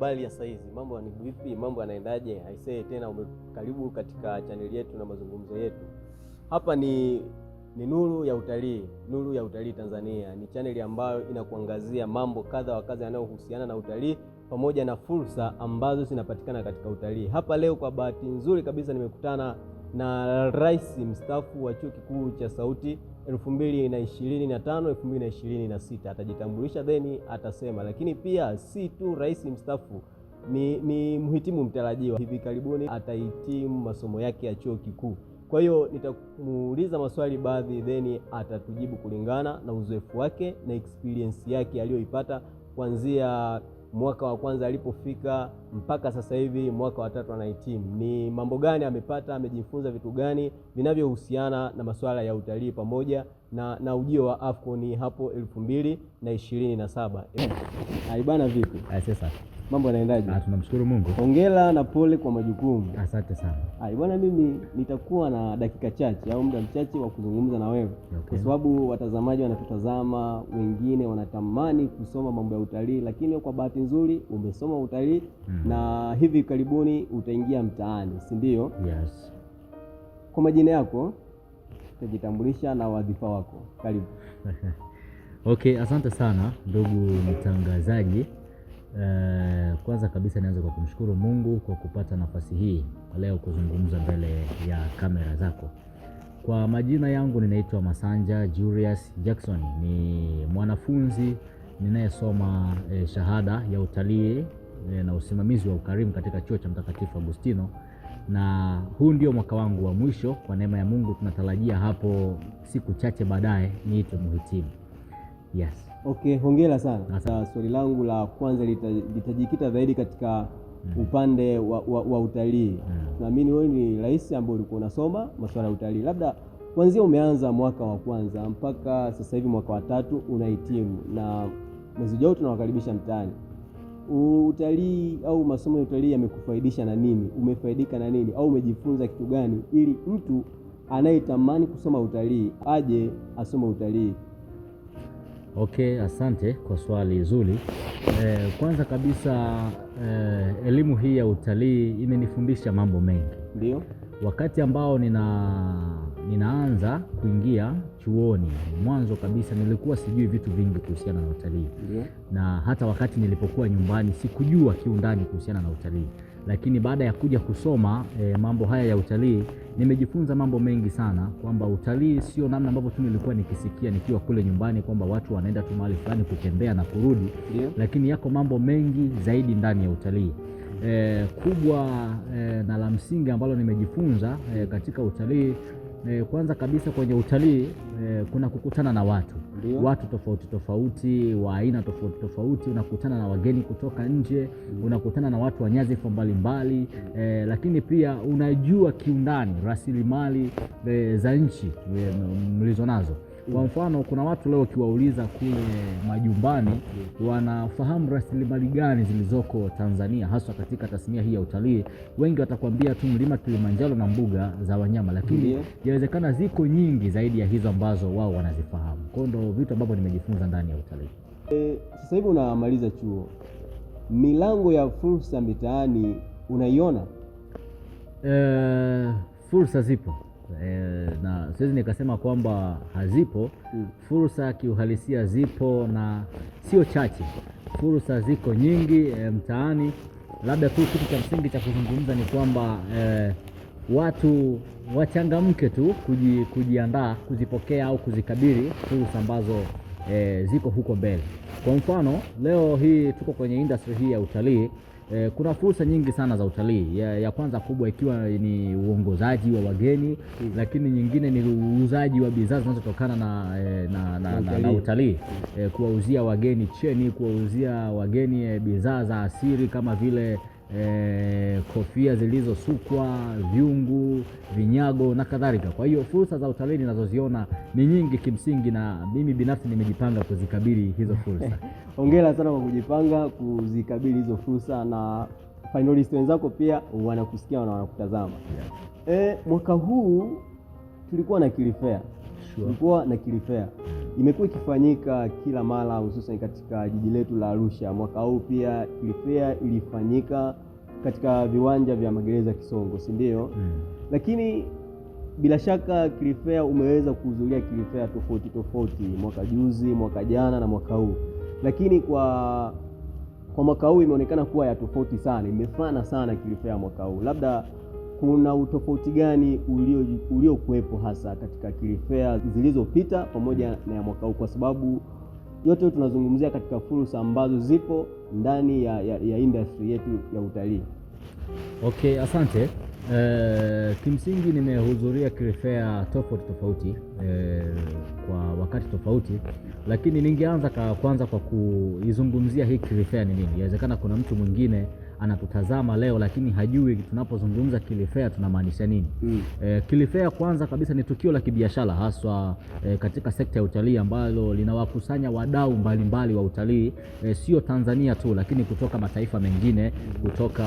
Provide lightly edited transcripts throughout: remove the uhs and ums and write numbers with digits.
habari ya saizi, mambo ni vipi, mambo yanaendaje? Aisee, tena karibu katika chaneli yetu na mazungumzo yetu. Hapa ni Nuru ya Utalii, Nuru ya Utalii Tanzania. Ni chaneli ambayo inakuangazia mambo kadha wa kadha yanayohusiana na utalii pamoja na fursa ambazo zinapatikana katika utalii. Hapa leo kwa bahati nzuri kabisa nimekutana na rais mstaafu wa Chuo Kikuu cha Sauti 2025 2026. Atajitambulisha then atasema, lakini pia si tu rais mstaafu, ni mhitimu mtarajiwa. Hivi karibuni atahitimu masomo yake ya chuo kikuu. Kwa hiyo nitamuuliza maswali baadhi then atatujibu kulingana na uzoefu wake na experience yake aliyoipata kuanzia mwaka wa kwanza alipofika mpaka sasa hivi mwaka wa 3 anahitimu. Ni mambo gani amepata, amejifunza vitu gani vinavyohusiana na masuala ya utalii pamoja na ujio wa AFCON hapo 2027. Bana, vipi? Sasa mambo yanaendaje? Tunamshukuru Mungu. Hongera na pole kwa majukumu. Asante sana. Bwana, mimi nitakuwa na dakika chache au muda mchache wa kuzungumza na wewe, kwa sababu watazamaji wanatutazama, wengine wanatamani kusoma mambo ya utalii, lakini kwa bahati nzuri umesoma utalii na hivi karibuni utaingia mtaani, si ndio? Yes. Kwa majina yako utajitambulisha na wadhifa wako. Karibu. Okay, asante sana ndugu mtangazaji. Kwanza kabisa nianze kwa kumshukuru Mungu kwa kupata nafasi hii leo kuzungumza mbele ya kamera zako. Kwa majina yangu ninaitwa Masanja Julius Jackson, ni mwanafunzi ninayesoma shahada ya utalii na usimamizi wa ukarimu katika chuo cha Mtakatifu Agustino, na huu ndio mwaka wangu wa mwisho. Kwa neema ya Mungu tunatarajia hapo siku chache baadaye niitwe mhitimu. Yes. Okay, hongera sana. Sasa swali langu la kwanza litajikita zaidi katika upande wa utalii. Naamini wewe ni rais ambaye ulikuwa unasoma masuala ya utalii. Labda kuanzia umeanza mwaka wa kwanza mpaka sasa hivi mwaka wa 3 unahitimu, na mwezi ujao tunawakaribisha mtaani. Utalii au masomo ya utalii yamekufaidisha na nini? Umefaidika na nini au umejifunza kitu gani ili mtu anayetamani kusoma utalii aje asome utalii? Okay, asante kwa swali zuri. Kwanza kabisa elimu hii ya utalii imenifundisha mambo mengi. Ndio. Wakati ambao ninaanza kuingia chuoni, mwanzo kabisa nilikuwa sijui vitu vingi kuhusiana na utalii. Ndio. Na hata wakati nilipokuwa nyumbani sikujua kiundani kuhusiana na utalii. Lakini baada ya kuja kusoma mambo haya ya utalii, nimejifunza mambo mengi sana, kwamba utalii sio namna ambavyo tu nilikuwa nikisikia nikiwa kule nyumbani kwamba watu wanaenda tu mahali fulani kutembea na kurudi. Yeah. Lakini yako mambo mengi zaidi ndani ya utalii. Kubwa na la msingi ambalo nimejifunza katika utalii, kwanza kabisa kwenye utalii kuna kukutana na watu. Ndiyo. Watu tofauti tofauti wa aina tofauti tofauti, unakutana na wageni kutoka nje, unakutana na watu wa nyadhifa mbalimbali, lakini pia unajua kiundani rasilimali za nchi mlizo nazo. Kwa mfano, kuna watu leo ukiwauliza kule majumbani wanafahamu rasilimali gani zilizoko Tanzania hasa katika tasnia hii ya utalii, wengi watakwambia tu mlima Kilimanjaro na mbuga za wanyama, lakini inawezekana ziko nyingi zaidi ya hizo ambazo wao wanazifahamu. Kwa ndo vitu ambavyo nimejifunza ndani ya utalii. Sasa hivi unamaliza chuo, milango ya fursa mitaani unaiona? Fursa zipo. Na siwezi nikasema kwamba hazipo. Fursa kiuhalisia zipo na sio chache. Fursa ziko nyingi mtaani. Labda tu kitu cha msingi cha kuzungumza ni kwamba watu wachangamke tu kujiandaa kuzipokea au kuzikabili fursa ambazo ziko huko mbele. Kwa mfano, leo hii tuko kwenye industry hii ya utalii. Kuna fursa nyingi sana za utalii. Ya kwanza kubwa ikiwa ni uongozaji wa wageni, lakini nyingine ni uuzaji wa bidhaa zinazotokana na utalii. Kuwauzia wageni cheni, kuwauzia wageni bidhaa za asili kama vile kofia zilizosukwa, vyungu, vinyago na kadhalika. Kwa hiyo fursa za utalii ninazoziona ni nyingi kimsingi, na mimi binafsi nimejipanga kuzikabili hizo fursa. Hongera sana kwa kujipanga kuzikabili hizo fursa, na finalist wenzako pia wanakusikia na wanakutazama. Mwaka huu tulikuwa na Kili Fair. Sure. Tulikuwa na Kili Fair. imekuwa ikifanyika kila mara, hususan katika jiji letu la Arusha. Mwaka huu pia kilifea ilifanyika katika viwanja vya magereza Kisongo, si ndio? Lakini bila shaka kilifea umeweza kuhudhuria kilifea tofauti mwaka juzi, mwaka jana na mwaka huu. Lakini kwa mwaka huu imeonekana kuwa ya tofauti sana, imefana sana kilifea mwaka huu. Labda kuna utofauti gani uliokuwepo hasa katika kilifea zilizopita pamoja na ya mwaka huu, kwa sababu yote tunazungumzia katika fursa ambazo zipo ndani ya industry yetu ya utalii? Okay, asante. Kimsingi nimehudhuria kilifea tofauti kwa wakati tofauti, lakini ningeanza kwanza kwa kuizungumzia hii kilifea ni nini. Inawezekana kuna mtu mwingine anatutazama leo lakini hajui tunapozungumza kilifea tunamaanisha nini. Kilifea kwanza kabisa ni tukio la kibiashara haswa katika sekta ya utalii ambalo linawakusanya wadau mbalimbali wa utalii, sio Tanzania tu lakini kutoka mataifa mengine, kutoka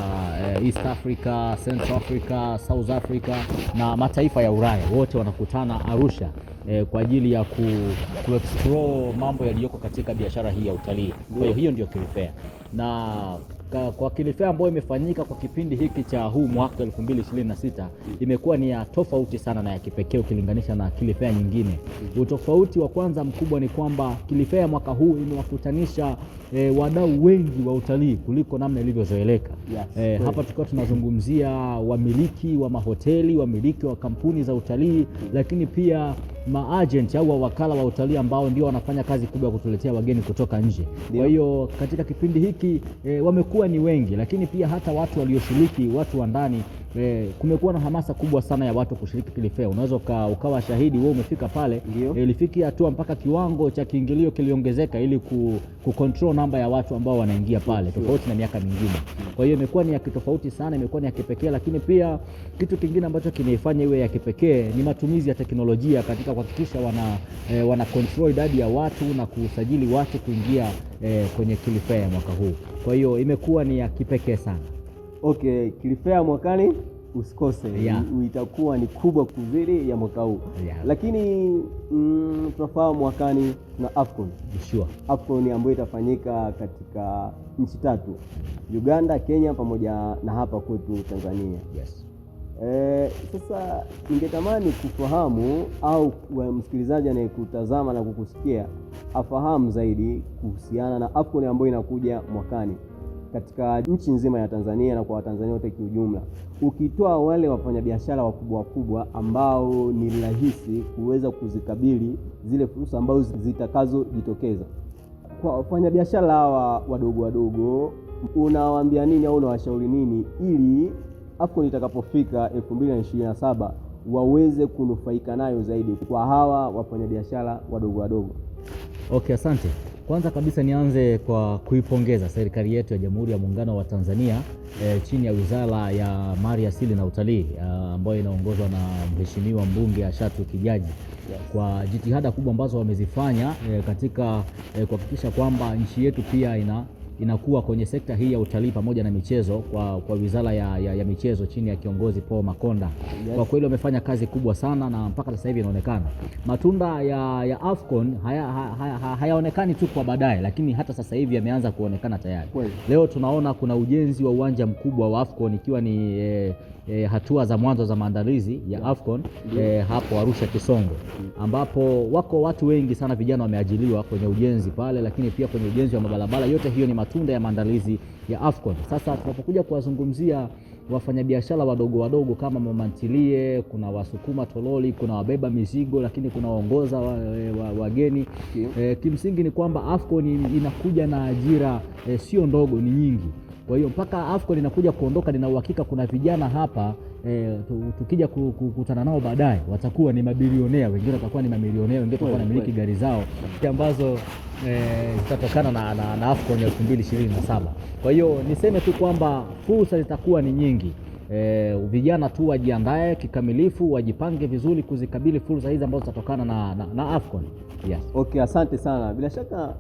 East Africa, Central Africa, South Africa na mataifa ya Ulaya. Wote wanakutana Arusha kwa ajili ya explore mambo yaliyoko katika biashara hii ya utalii. Kwa hiyo ndio kilifea. Na kwa kilifea ambayo imefanyika kwa kipindi hiki cha huu mwaka 2026 imekuwa ni ya tofauti sana na ya kipekee ukilinganisha na kilifea nyingine. Utofauti wa kwanza mkubwa ni kwamba kilifea mwaka huu imewakutanisha wadau wengi wa utalii kuliko namna ilivyozoeleka. Hapa tukiwa tunazungumzia wamiliki wa mahoteli, wamiliki wa kampuni za utalii, lakini pia maagent au wakala wa utalii ambao ndio wanafanya kazi kubwa ya kutuletea wageni kutoka nje. Kwa hiyo katika kipindi hiki wamekuwa ni wengi, lakini pia hata watu walioshiriki, watu wa ndani, kumekuwa na hamasa kubwa sana ya watu kushiriki kilifea. Unaweza ukawa shahidi, wewe umefika pale, ilifikia hatua mpaka kiwango cha kiingilio kiliongezeka ili kucontrol namba ya watu ambao wanaingia pale, tofauti na miaka mingine. Kwa hiyo imekuwa ni ya kitofauti sana, imekuwa ni ya kipekee. Lakini pia kitu kingine ambacho kinaifanya iwe ya kipekee ni matumizi ya teknolojia katika kuhakikisha wana control idadi ya watu na kusajili watu kuingia kwenye kilifea mwaka huu. Kwa hiyo imekuwa ni ya kipekee sana. Okay, kilifea mwakani usikose. Itakuwa ni kubwa kuzidi ya mwaka huu. Lakini tunafahamu mwakani tuna AFCON. Sure. AFCON ambayo itafanyika katika nchi 3, Uganda, Kenya pamoja na hapa kwetu Tanzania. Yes. Sasa ningetamani kufahamu au msikilizaji anayekutazama na kukusikia afahamu zaidi kuhusiana na AFCON ambayo inakuja mwakani katika nchi nzima ya Tanzania na kwa Watanzania wote kiujumla. Ukitoa wale wafanyabiashara wakubwa ambao ni rahisi kuweza kuzikabili zile fursa ambazo zitakazojitokeza, kwa wafanyabiashara hawa wadogo unawaambia nini au unawashauri nini ili AFCON itakapofika 2027 waweze kunufaika nayo zaidi kwa hawa wafanyabiashara wadogo? Okay, asante. Kwanza kabisa nianze kwa kuipongeza serikali yetu ya Jamhuri ya Muungano wa Tanzania chini ya Wizara ya Maliasili na Utalii ambayo inaongozwa na Mheshimiwa Mbunge Ashatu Kijaji kwa jitihada kubwa ambazo wamezifanya katika kuhakikisha kwamba nchi yetu pia inakuwa kwenye sekta hii ya utalii pamoja na michezo kwa Wizara ya Michezo chini ya kiongozi Paul Makonda. Kwa kweli wamefanya kazi kubwa sana na mpaka sasa hivi inaonekana matunda ya AFCON hayaonekani tu kwa baadaye, lakini hata sasa hivi yameanza kuonekana tayari. Leo tunaona kuna ujenzi wa uwanja mkubwa wa AFCON ikiwa ni hatua za mwanzo za maandalizi ya AFCON hapo Arusha Kisongo, ambapo wako watu wengi sana vijana wameajiliwa kwenye ujenzi pale, lakini pia kwenye ujenzi wa mabarabara. Yote hiyo ni matunda ya maandalizi ya AFCON. Sasa tunapokuja kuwazungumzia wafanyabiashara wadogo kama mama ntilie, kuna wasukuma tololi, kuna wabeba mizigo, lakini kuna waongoza wageni. Kimsingi ni kwamba AFCON inakuja na ajira sio ndogo, ni nyingi. Kwa hiyo mpaka AFCON inakuja kuondoka, nina uhakika kuna vijana hapa tukija kukutana nao baadaye watakuwa ni mabilionea, wengine watakuwa ni mamilionea, wengine watakuwa na miliki gari zao ambazo zitatokana na AFCON 2027. Kwa hiyo niseme tu kwamba fursa zitakuwa ni nyingi. Vijana tu wajiandae kikamilifu, wajipange vizuri kuzikabili fursa hizi ambazo zitatokana na AFCON. Yes. Okay, asante sana. Bila shaka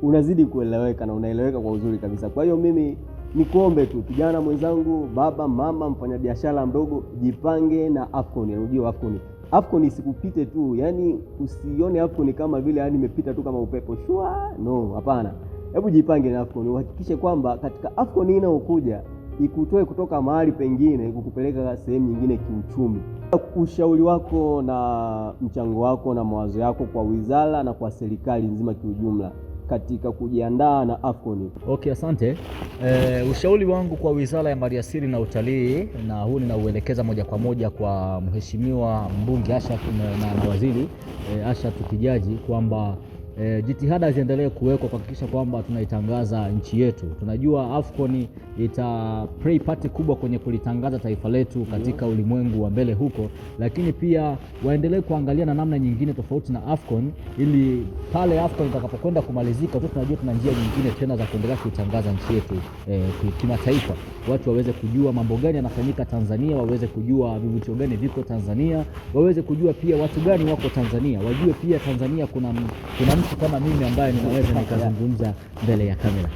unazidi kueleweka na unaeleweka kwa uzuri kabisa. Kwa hiyo mimi nikuombe tu kijana mwenzangu, baba, mama, mfanyabiashara mdogo, jipange na AFCON. Unajua AFCON AFCON isikupite tu, yani usione AFCON kama vile yani imepita tu kama upepo shua. No, hapana. Hebu jipange na AFCON, uhakikishe kwamba katika AFCON inayokuja ikutoe kutoka mahali pengine kukupeleka sehemu nyingine kiuchumi. Ushauri wako na mchango wako na mawazo yako kwa wizara na kwa serikali nzima kiujumla katika kujiandaa na AFCON. Okay, asante. Ushauri wangu kwa Wizara ya Maliasili na Utalii, na huu ninauelekeza moja kwa moja kwa Mheshimiwa Mbunge Asha na Waziri Asha Kijaji, kwamba jitihada ziendelee kuwekwa kuhakikisha kwamba tunaitangaza nchi yetu. Tunajua AFCON ita play part kubwa kwenye kulitangaza taifa letu katika ulimwengu wa mbele huko, lakini pia waendelee kuangalia na namna nyingine tofauti na AFCON, ili pale AFCON itakapokwenda kumalizika tu tunajua tuna njia nyingine tena za kuendelea kuitangaza nchi yetu kimataifa. Watu waweze kujua mambo gani yanafanyika Tanzania, waweze kujua vivutio gani viko Tanzania, waweze kujua pia watu gani wako Tanzania, wajue pia Tanzania kuna mtu kama mimi ambaye ninaweza nikazungumza mbele ya kamera.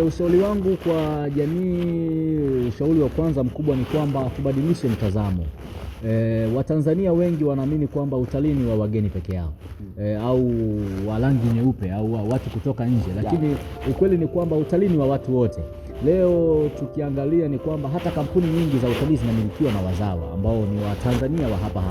Ushauri wangu kwa jamii, ushauri wa kwanza mkubwa ni kwamba tubadilishe mtazamo. Watanzania wengi wanaamini kwamba utalii ni wa wageni peke yao, au wa rangi nyeupe au watu kutoka nje, lakini ukweli ni kwamba utalii ni wa watu wote. Leo tukiangalia ni kwamba hata kampuni nyingi za utalii zinamilikiwa na wazawa ambao ni Watanzania wa hapa.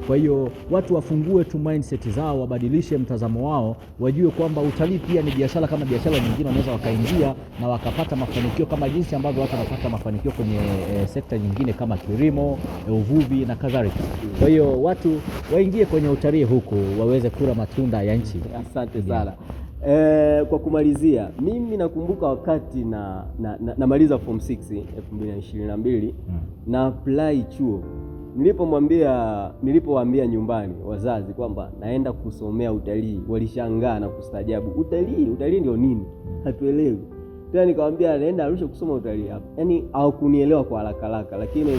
Kwa hiyo watu wafungue tu mindset zao, wabadilishe mtazamo wao, wajue kwamba utalii pia ni biashara kama biashara nyingine, wanaweza wakaingia na wakapata mafanikio kama jinsi ambavyo watu wanapata mafanikio kwenye sekta nyingine kama kilimo, uvuvi na kadhalika. Kwa hiyo watu waingie kwenye utalii huku waweze kula matunda ya nchi. Asante sana. Kwa kumalizia, mimi nakumbuka wakati namaliza form 6 2022 na apply chuo, nilipowaambia nyumbani wazazi kwamba naenda kusomea utalii, walishangaa na kustaajabu. Utalii ndio nini? Hatuelewi. Tena nikamwambia naenda Arusha kusoma utalii hapa. Yaani hawakunielewa kwa haraka, lakini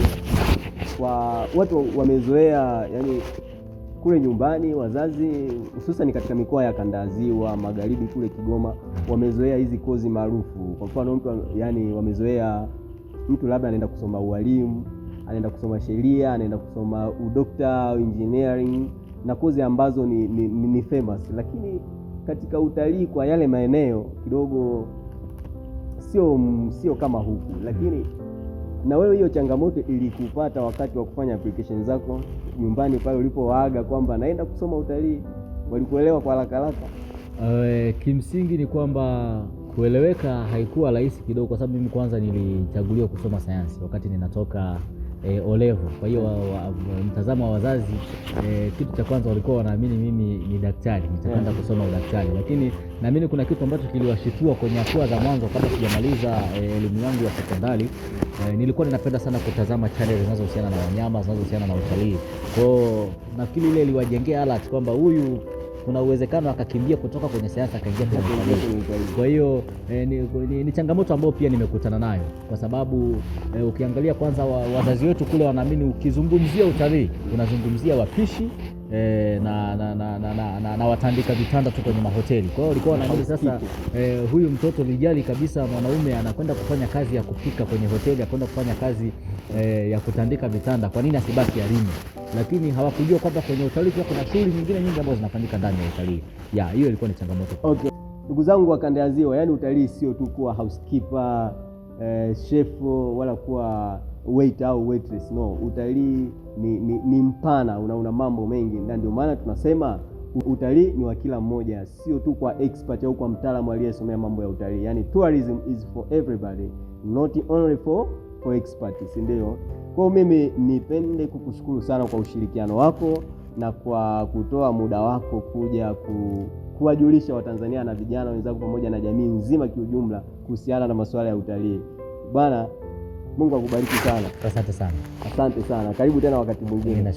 kwa watu wamezoea, yani kule nyumbani wazazi hususan katika mikoa ya kanda ya Ziwa, magharibi kule Kigoma, wamezoea hizi kozi maarufu. Kwa mfano mtu wamezoea mtu labda anaenda kusoma ualimu, anaenda kusoma sheria, anaenda kusoma udokta au engineering na kozi ambazo ni famous, lakini katika utalii kwa yale maeneo kidogo sio kama huku. Lakini na wewe hiyo changamoto ilikupata wakati wa kufanya application zako nyumbani pale ulipowaaga kwamba naenda kusoma utalii, walikuelewa kwa haraka? Kimsingi ni kwamba kueleweka haikuwa rahisi kidogo, kwa sababu mimi kwanza nilichaguliwa kusoma sayansi wakati ninatoka O-level. Kwa hiyo mtazamo wa wazazi, kitu cha kwanza walikuwa wanaamini mimi ni daktari, nitakwenda kusoma udaktari. Lakini naamini kuna kitu ambacho kiliwashitua kwenye hatua za mwanzo kabla sijamaliza elimu yangu ya sekondari. Nilikuwa ninapenda sana kutazama channel zinazohusiana na wanyama, zinazohusiana na utalii. Kwa hiyo nafikiri ile iliwajengea alert kwamba huyu kuna uwezekano akakimbia kutoka kwenye sayansi akaingia kwenye utalii. Kwa hiyo ni changamoto ambayo pia nimekutana nayo, kwa sababu ukiangalia kwanza wazazi wetu kule wanaamini ukizungumzia utalii unazungumzia wapishi na watandika vitanda tu kwenye mahoteli. Kwa hiyo walikuwa wanaamini sasa huyu mtoto lijali kabisa mwanaume anakwenda kufanya kazi ya kupika kwenye hoteli, anakwenda kufanya kazi ya kutandika vitanda, kwa nini asibaki alime? Lakini hawakujua kwamba kwenye utalii pia kuna shughuli nyingine nyingi ambazo zinafanyika ndani ya utalii. Hiyo ilikuwa ni changamoto. Okay. Ndugu zangu wa kanda ya Ziwa, yani utalii sio tu kuwa housekeeper, chef wala kuwa waiter au waitress. No, utalii ni mpana, una mambo mengi, na ndio maana tunasema utalii ni wa kila mmoja, sio tu kwa expert au kwa mtaalamu aliyesomea mambo ya utalii. Yani tourism is for everybody, not only for experts, ndio. Kwa mimi nipende kukushukuru sana kwa ushirikiano wako na kwa kutoa muda wako kuja kuwajulisha Watanzania na vijana wenzako pamoja na jamii nzima kiujumla kuhusiana na masuala ya utalii. Bwana, Mungu akubariki sana. Asante sana. Asante sana. Karibu tena wakati mwingine.